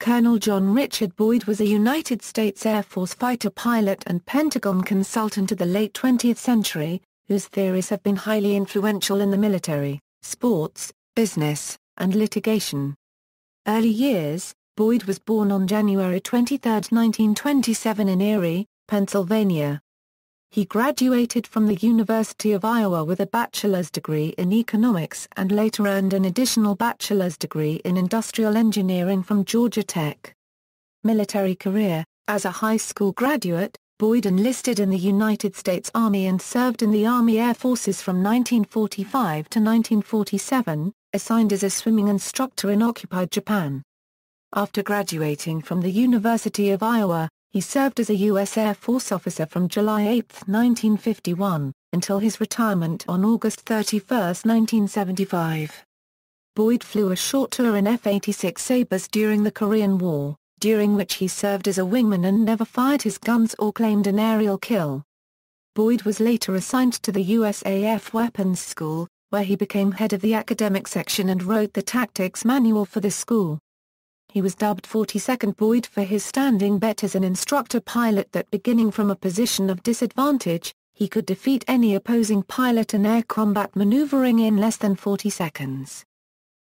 Colonel John Richard Boyd was a United States Air Force fighter pilot and Pentagon consultant of the late 20th century, whose theories have been highly influential in the military, sports, business, and litigation. Early years: Boyd was born on January 23, 1927 in Erie, Pennsylvania. He graduated from the University of Iowa with a bachelor's degree in economics and later earned an additional bachelor's degree in industrial engineering from Georgia Tech. Military career: as a high school graduate, Boyd enlisted in the United States Army and served in the Army Air Forces from 1945 to 1947, assigned as a swimming instructor in occupied Japan. After graduating from the University of Iowa, he served as a U.S. Air Force officer from July 8, 1951, until his retirement on August 31, 1975. Boyd flew a short tour in F-86 Sabres during the Korean War, during which he served as a wingman and never fired his guns or claimed an aerial kill. Boyd was later assigned to the USAF Weapons School, where he became head of the academic section and wrote the tactics manual for the school. He was dubbed 42nd Boyd for his standing bet as an instructor pilot that beginning from a position of disadvantage, he could defeat any opposing pilot in air combat maneuvering in less than 40 seconds.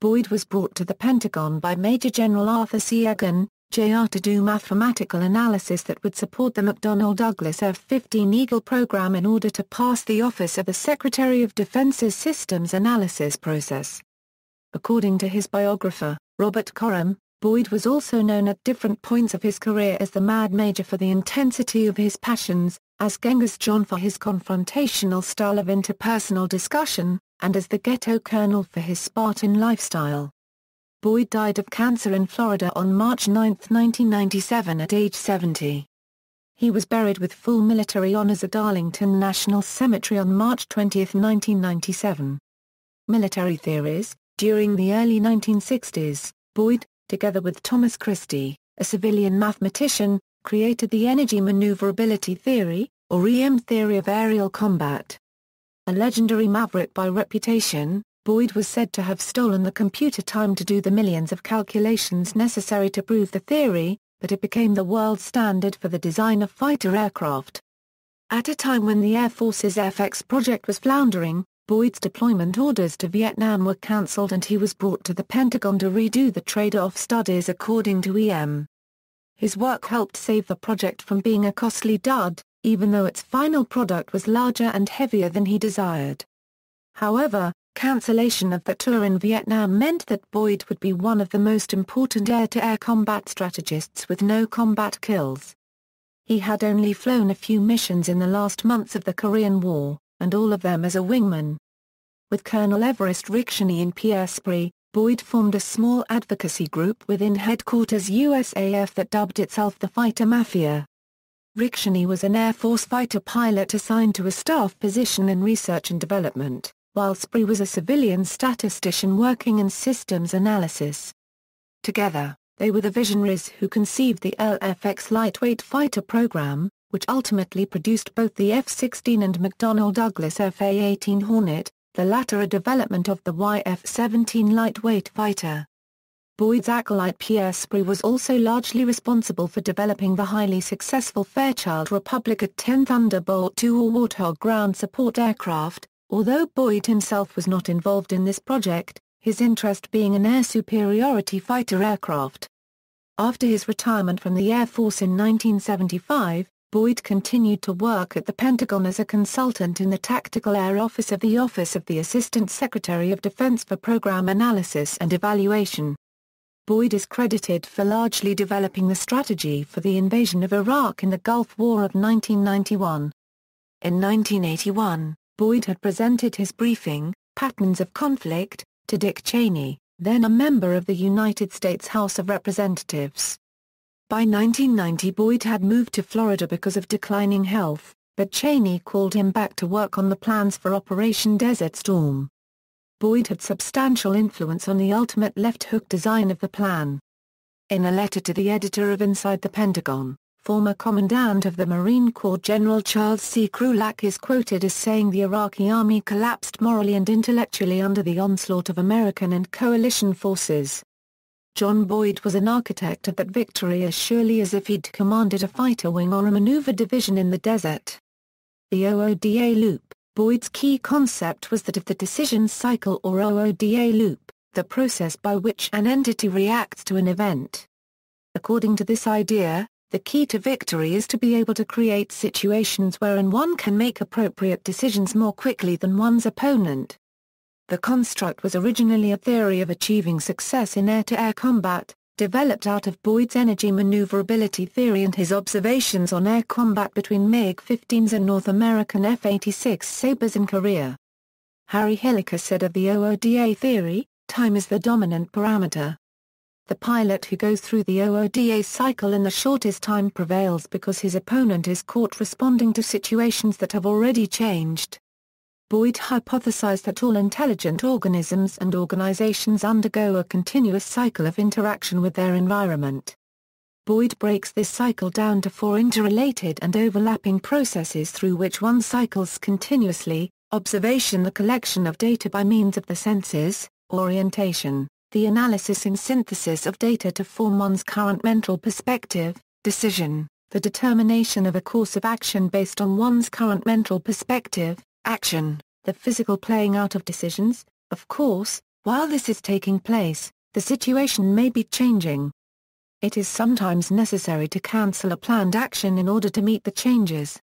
Boyd was brought to the Pentagon by Major General Arthur C. Egan, Jr. to do mathematical analysis that would support the McDonnell Douglas F-15 Eagle program in order to pass the Office of the Secretary of Defense's Systems Analysis process. According to his biographer, Robert Coram, Boyd was also known at different points of his career as the Mad Major for the intensity of his passions, as Genghis John for his confrontational style of interpersonal discussion, and as the Ghetto Colonel for his Spartan lifestyle. Boyd died of cancer in Florida on March 9, 1997 at age 70. He was buried with full military honors at Arlington National Cemetery on March 20, 1997. Military theories: during the early 1960s, Boyd, together with Thomas Christie, a civilian mathematician, created the energy maneuverability theory, or EM theory of aerial combat. A legendary maverick by reputation, Boyd was said to have stolen the computer time to do the millions of calculations necessary to prove the theory, but it became the world standard for the design of fighter aircraft. At a time when the Air Force's FX project was floundering, Boyd's deployment orders to Vietnam were cancelled and he was brought to the Pentagon to redo the trade-off studies according to EM. His work helped save the project from being a costly dud, even though its final product was larger and heavier than he desired. However, cancellation of the tour in Vietnam meant that Boyd would be one of the most important air-to-air combat strategists with no combat kills. He had only flown a few missions in the last months of the Korean War, and all of them as a wingman. With Colonel Everest Rickshany and Pierre Spree, Boyd formed a small advocacy group within headquarters USAF that dubbed itself the Fighter Mafia. Rickshany was an Air Force fighter pilot assigned to a staff position in research and development, while Spree was a civilian statistician working in systems analysis. Together, they were the visionaries who conceived the LFX lightweight fighter program, which ultimately produced both the F-16 and McDonnell Douglas F/A-18 Hornet, the latter a development of the YF-17 lightweight fighter. Boyd's acolyte Pierre Spree was also largely responsible for developing the highly successful Fairchild Republic A-10 Thunderbolt II or Warthog ground support aircraft, although Boyd himself was not involved in this project, his interest being an air superiority fighter aircraft. After his retirement from the Air Force in 1975, Boyd continued to work at the Pentagon as a consultant in the Tactical Air Office of the Office of the Assistant Secretary of Defense for Program Analysis and Evaluation. Boyd is credited for largely developing the strategy for the invasion of Iraq in the Gulf War of 1991. In 1981, Boyd had presented his briefing, Patterns of Conflict, to Dick Cheney, then a member of the United States House of Representatives. By 1990 Boyd had moved to Florida because of declining health, but Cheney called him back to work on the plans for Operation Desert Storm. Boyd had substantial influence on the ultimate left-hook design of the plan. In a letter to the editor of Inside the Pentagon, former Commandant of the Marine Corps General Charles C. Krulak is quoted as saying the Iraqi army collapsed morally and intellectually under the onslaught of American and coalition forces. John Boyd was an architect of that victory as surely as if he'd commanded a fighter wing or a maneuver division in the desert. The OODA loop. Boyd's key concept was that of the decision cycle or OODA loop, the process by which an entity reacts to an event. According to this idea, the key to victory is to be able to create situations wherein one can make appropriate decisions more quickly than one's opponent. The construct was originally a theory of achieving success in air-to-air combat, developed out of Boyd's energy maneuverability theory and his observations on air combat between MiG-15s and North American F-86 Sabres in Korea. Harry Hilliker said of the OODA theory, time is the dominant parameter. The pilot who goes through the OODA cycle in the shortest time prevails because his opponent is caught responding to situations that have already changed. Boyd hypothesized that all intelligent organisms and organizations undergo a continuous cycle of interaction with their environment. Boyd breaks this cycle down to 4 interrelated and overlapping processes through which one cycles continuously: observation, the collection of data by means of the senses; orientation, the analysis and synthesis of data to form one's current mental perspective; decision, the determination of a course of action based on one's current mental perspective; action, the physical playing out of decisions. Of course, while this is taking place, the situation may be changing. It is sometimes necessary to cancel a planned action in order to meet the changes.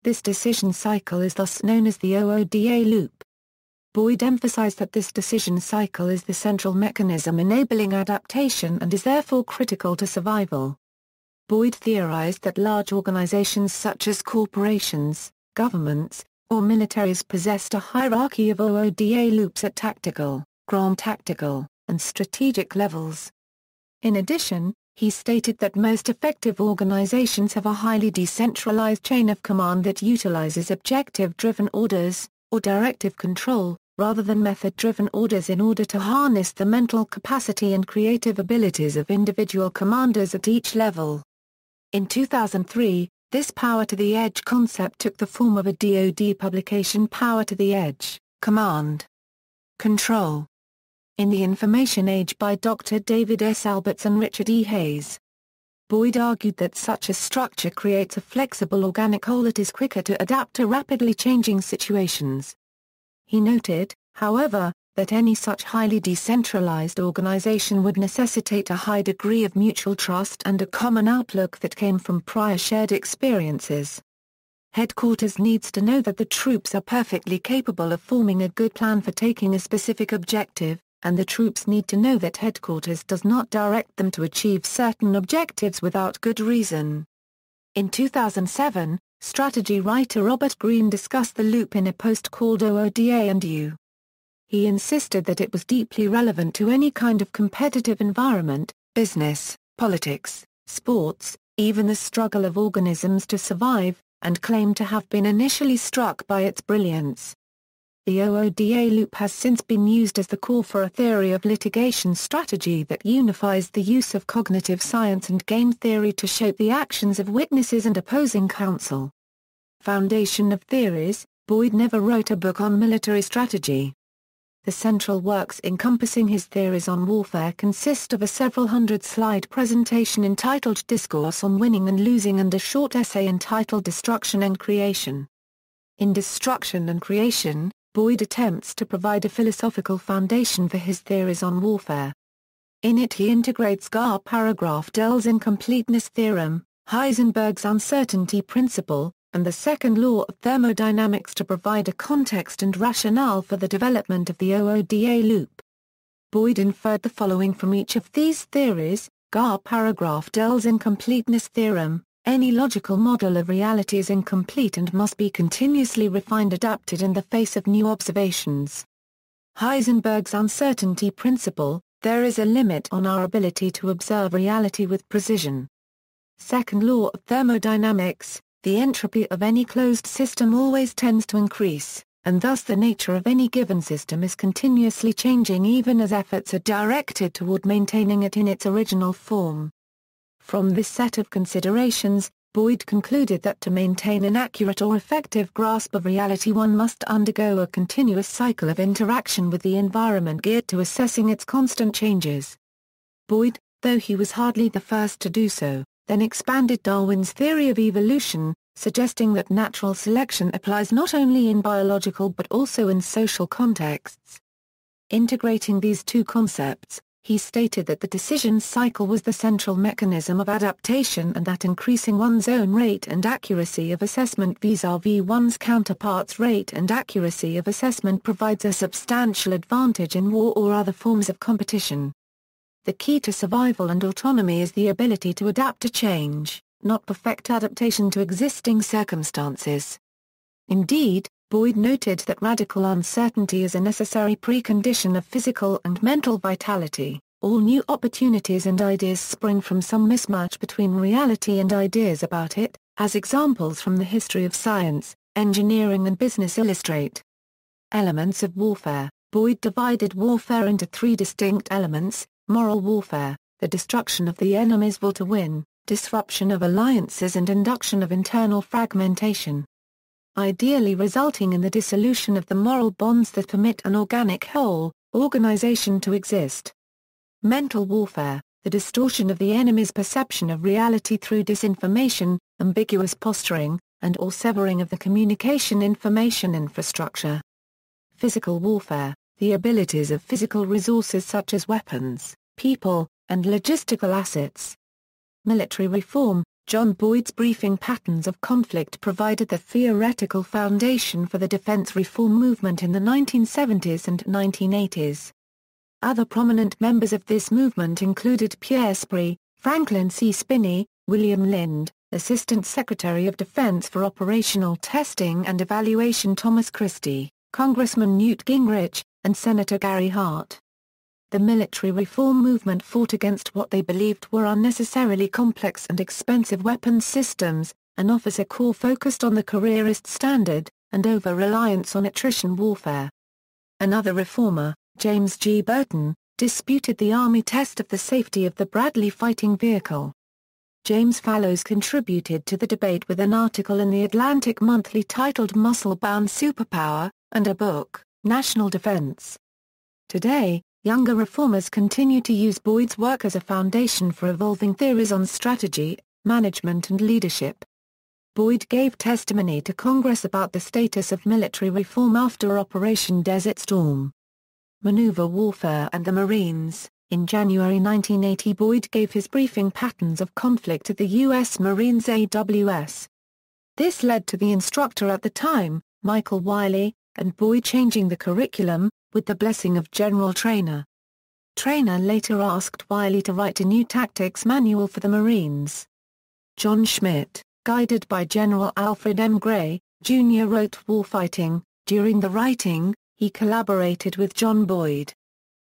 This decision cycle is thus known as the OODA loop. Boyd emphasized that this decision cycle is the central mechanism enabling adaptation and is therefore critical to survival. Boyd theorized that large organizations such as corporations, governments, or militaries possessed a hierarchy of OODA loops at tactical, ground tactical, and strategic levels. In addition, he stated that most effective organizations have a highly decentralized chain of command that utilizes objective-driven orders, or directive control, rather than method-driven orders in order to harness the mental capacity and creative abilities of individual commanders at each level. In 2003, this power to the edge concept took the form of a DoD publication, Power to the Edge, Command, Control. In the Information Age by Dr. David S. Alberts and Richard E. Hayes. Boyd argued that such a structure creates a flexible organic whole that is quicker to adapt to rapidly changing situations. He noted, however, that any such highly decentralized organization would necessitate a high degree of mutual trust and a common outlook that came from prior shared experiences. Headquarters needs to know that the troops are perfectly capable of forming a good plan for taking a specific objective, and the troops need to know that headquarters does not direct them to achieve certain objectives without good reason. In 2007, strategy writer Robert Greene discussed the loop in a post called OODA and U. He insisted that it was deeply relevant to any kind of competitive environment, business, politics, sports, even the struggle of organisms to survive, and claimed to have been initially struck by its brilliance. The OODA loop has since been used as the core for a theory of litigation strategy that unifies the use of cognitive science and game theory to shape the actions of witnesses and opposing counsel. Foundation of theories: Boyd never wrote a book on military strategy. The central works encompassing his theories on warfare consist of a several hundred-slide presentation entitled Discourse on Winning and Losing and a short essay entitled Destruction and Creation. In Destruction and Creation, Boyd attempts to provide a philosophical foundation for his theories on warfare. In it he integrates Gar-Paragraph-Dell's incompleteness theorem, Heisenberg's uncertainty principle, and the second law of thermodynamics to provide a context and rationale for the development of the OODA loop. Boyd inferred the following from each of these theories: Gar-Paragraph-Dell's incompleteness theorem, any logical model of reality is incomplete and must be continuously refined, adapted in the face of new observations. Heisenberg's uncertainty principle, there is a limit on our ability to observe reality with precision. Second law of thermodynamics, the entropy of any closed system always tends to increase, and thus the nature of any given system is continuously changing even as efforts are directed toward maintaining it in its original form. From this set of considerations, Boyd concluded that to maintain an accurate or effective grasp of reality one must undergo a continuous cycle of interaction with the environment geared to assessing its constant changes. Boyd, though he was hardly the first to do so, then expanded Darwin's theory of evolution, suggesting that natural selection applies not only in biological but also in social contexts. Integrating these two concepts, he stated that the decision cycle was the central mechanism of adaptation and that increasing one's own rate and accuracy of assessment vis-à-vis one's counterpart's rate and accuracy of assessment provides a substantial advantage in war or other forms of competition. The key to survival and autonomy is the ability to adapt to change, not perfect adaptation to existing circumstances. Indeed, Boyd noted that radical uncertainty is a necessary precondition of physical and mental vitality. All new opportunities and ideas spring from some mismatch between reality and ideas about it, as examples from the history of science, engineering and business illustrate. Elements of warfare. Boyd divided warfare into three distinct elements: moral warfare, the destruction of the enemy's will to win, disruption of alliances and induction of internal fragmentation, ideally resulting in the dissolution of the moral bonds that permit an organic whole, organization to exist. Mental warfare, the distortion of the enemy's perception of reality through disinformation, ambiguous posturing, and/or severing of the communication information infrastructure. Physical warfare, the abilities of physical resources such as weapons, people, and logistical assets. Military reform. John Boyd's briefing patterns of conflict provided the theoretical foundation for the defense reform movement in the 1970s and 1980s. Other prominent members of this movement included Pierre Spree, Franklin C. Spinney, William Lind, Assistant Secretary of Defense for Operational Testing and Evaluation Thomas Christie, Congressman Newt Gingrich, and Senator Gary Hart. The military reform movement fought against what they believed were unnecessarily complex and expensive weapons systems, an officer corps focused on the careerist standard, and over-reliance on attrition warfare. Another reformer, James G. Burton, disputed the Army test of the safety of the Bradley fighting vehicle. James Fallows contributed to the debate with an article in the Atlantic Monthly titled Muscle-Bound Superpower, and a book, National Defense. Today, younger reformers continue to use Boyd's work as a foundation for evolving theories on strategy, management and leadership. Boyd gave testimony to Congress about the status of military reform after Operation Desert Storm. Maneuver warfare and the Marines. In January 1980, Boyd gave his briefing patterns of conflict at the U.S. Marines AWS. This led to the instructor at the time, Michael Wiley, and Boyd changing the curriculum, with the blessing of General Traynor. Traynor later asked Wiley to write a new tactics manual for the Marines. John Schmidt, guided by General Alfred M. Gray, Jr. wrote Warfighting. During the writing, he collaborated with John Boyd.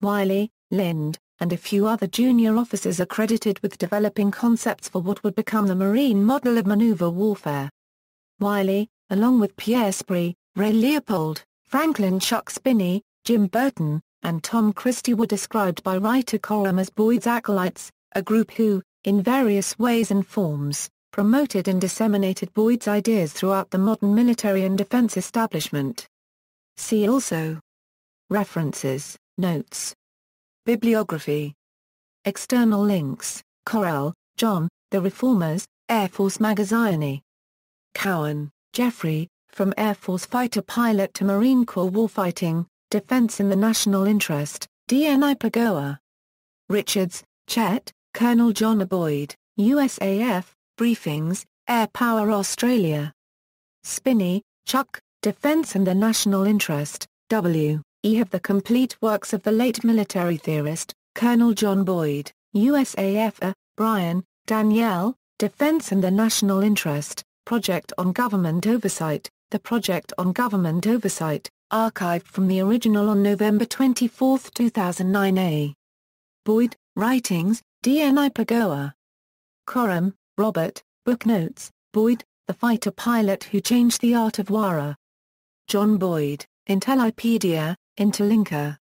Wiley, Lind, and a few other junior officers are credited with developing concepts for what would become the Marine model of maneuver warfare. Wiley, along with Pierre Spree, Ray Leopold, Franklin Chuck Spinney, Jim Burton, and Tom Christie were described by writer Coram as Boyd's acolytes, a group who, in various ways and forms, promoted and disseminated Boyd's ideas throughout the modern military and defense establishment. See also: References, Notes. Bibliography. External links: Correll, John, The Reformers, Air Force Magazine. Cowan, Jeffrey, From Air Force Fighter Pilot to Marine Corps Warfighting, Defense in the National Interest, DNI Pagoa. Richards, Chet, Colonel John A. Boyd, USAF, Briefings, Air Power Australia. Spinney, Chuck, Defense and the National Interest, W. E. Have the complete works of the late military theorist, Colonel John Boyd, USAF. Bryan, Danielle, Defense and the National Interest, Project on Government Oversight, The Project on Government Oversight, archived from the original on November 24, 2009 A. Boyd, Writings, DNI Pagoa. Coram, Robert, Book Notes, Boyd, The Fighter Pilot Who Changed the Art of War. John Boyd, Intellipedia, Interlinker.